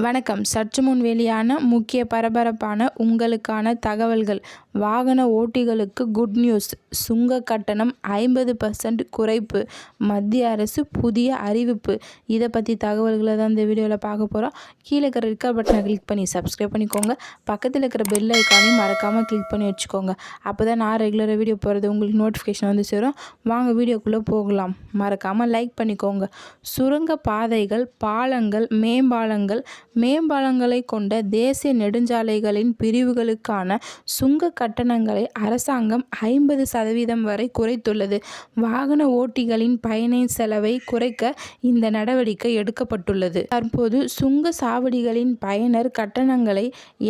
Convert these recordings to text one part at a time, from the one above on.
வணக்கம். சற்று முன் வெளியான முக்கிய பரபரப்பான உங்களுக்கான தகவல்கள். வாகன ஓட்டிகளுக்கு குட் நியூஸ். சுங்க கட்டணம் 50% குறைப்பு. மத்திய அரசு புதிய அறிவிப்பு. இதை பற்றி தகவல்களை தான் இந்த வீடியோவில் பார்க்க போகிறோம். கீழே இருக்கிற ரெட் பட்டனை கிளிக் பண்ணி சப்ஸ்கிரைப் பண்ணிக்கோங்க. பக்கத்தில் இருக்கிற பெல் ஐக்கானையும் மறக்காமல் கிளிக் பண்ணி வச்சுக்கோங்க. அப்போ தான் நான் ரெகுலராக வீடியோ போகிறது உங்களுக்கு நோட்டிஃபிகேஷன் வந்து சேரும். வாங்க வீடியோக்குள்ளே போகலாம். மறக்காமல் லைக் பண்ணிக்கோங்க. சுரங்க பாதைகள், பாலங்கள், மேம்பாலங்களை கொண்ட தேசிய நெடுஞ்சாலைகளின் பிரிவுகளுக்கான சுங்க கட்டணங்களை அரசாங்கம் 50% வரை குறைத்துள்ளது. வாகன ஓட்டிகளின் பயண செலவை குறைக்க இந்த நடவடிக்கை எடுக்கப்பட்டுள்ளது. தற்போது சுங்க சாவடிகளின் பயனர் கட்டணங்களை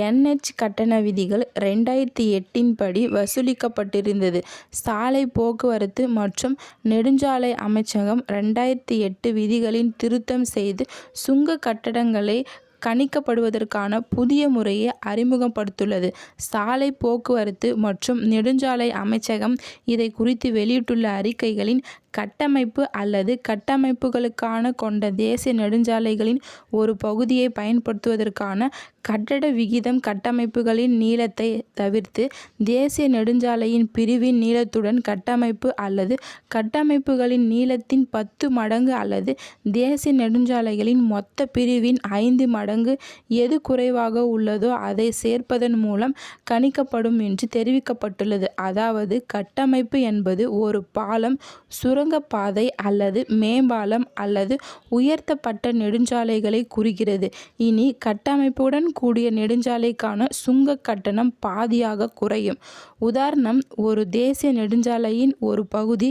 NH கட்டண விதிகள் 2008 படி வசூலிக்கப்பட்டிருந்தது. சாலை போக்குவரத்து மற்றும் நெடுஞ்சாலை அமைச்சகம் 2008 விதிகளின் திருத்தம் செய்து சுங்க கட்டணங்களை கணிக்கப்படுவதற்கான புதிய முறையை அறிமுகப்படுத்தியுள்ளது. சாலை போக்குவரத்து மற்றும் நெடுஞ்சாலை அமைச்சகம் இதை குறித்து வெளியிட்டுள்ள அறிக்கைகளின் கட்டமைப்பு அல்லது கட்டமைப்புகளுக்கான கொண்ட தேசிய நெடுஞ்சாலைகளின் ஒரு பகுதியை பயன்படுத்துவதற்கான கட்டட விகிதம் கட்டமைப்புகளின் நீளத்தை தவிர்த்து தேசிய நெடுஞ்சாலையின் பிரிவின் நீளத்துடன் கட்டமைப்பு அல்லது கட்டமைப்புகளின் நீளத்தின் 10 மடங்கு அல்லது தேசிய நெடுஞ்சாலைகளின் மொத்த பிரிவின் 5 மடங்கு எது குறைவாக உள்ளதோ அதை சேர்ப்பதன் மூலம் கணிக்கப்படும் என்று தெரிவிக்கப்பட்டுள்ளது. அதாவது கட்டமைப்பு என்பது ஒரு பாலம், சுரங்கப்பாதை அல்லது மேம்பாலம் அல்லது உயர்த்தப்பட்ட நெடுஞ்சாலைகளை குறிக்கிறது. இனி கட்டமைப்புடன் கூடிய நெடுஞ்சாலைக்கான சுங்க கட்டணம் பாதியாக குறையும். உதாரணம், ஒரு தேசிய நெடுஞ்சாலையின் ஒரு பகுதி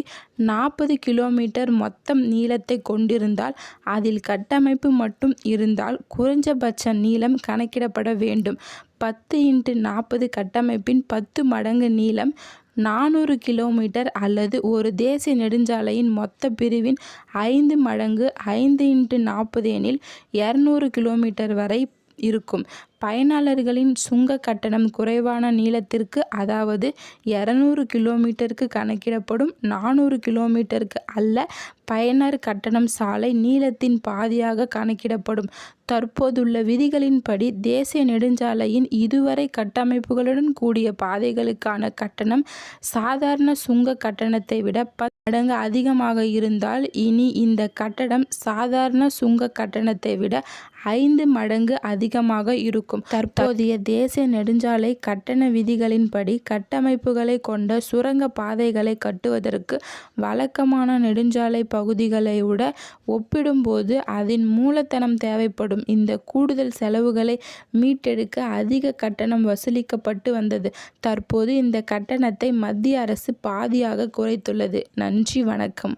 40 கிலோமீட்டர் மொத்தம் நீளத்தை கொண்டிருந்தால் அதில் கட்டமைப்பு மட்டும் இருந்தால் குறைஞ்சபட்ச நீளம் கணக்கிடப்பட வேண்டும். 10x40 கட்டமைப்பின் 10 மடங்கு நீளம் 400 கிலோமீட்டர் அல்லது ஒரு தேசிய நெடுஞ்சாலையின் மொத்த பிரிவின் 5 மடங்கு 5x40 எனில் 200 கிலோமீட்டர் வரை இருக்கும். பயனாளர்களின் சுங்க கட்டணம் குறைவான நீளத்திற்கு, அதாவது 200 கிலோமீட்டருக்கு கணக்கிடப்படும். 400 கிலோமீட்டருக்கு அல்ல. பயனர் கட்டணம் சாலை நீளத்தின் பாதியாக கணக்கிடப்படும். தற்போதுள்ள விதிகளின்படி தேசிய நெடுஞ்சாலையின் இதுவரை கட்டமைப்புகளுடன் கூடிய பாதைகளுக்கான கட்டணம் சாதாரண சுங்க கட்டணத்தை விட 10 மடங்கு அதிகமாக இருந்தால் இனி இந்த கட்டணம் சாதாரண சுங்க கட்டணத்தை விட 5 மடங்கு அதிகமாக இருக்கும். தற்போதைய தேசிய நெடுஞ்சாலை கட்டண விதிகளின்படி கட்டமைப்புகளை கொண்ட சுரங்க பாதைகளை கட்டுவதற்கு வழக்கமான நெடுஞ்சாலை பகுதிகளை விட ஒப்பிடும்போது அதன் மூலதனம் தேவைப்படும். இந்த கூடுதல் செலவுகளை மீட்டெடுக்க அதிக கட்டணம் வசூலிக்கப்பட்டு வந்தது. தற்போது இந்த கட்டணத்தை மத்திய அரசு பாதியாக குறைத்துள்ளது. நன்றி, வணக்கம்.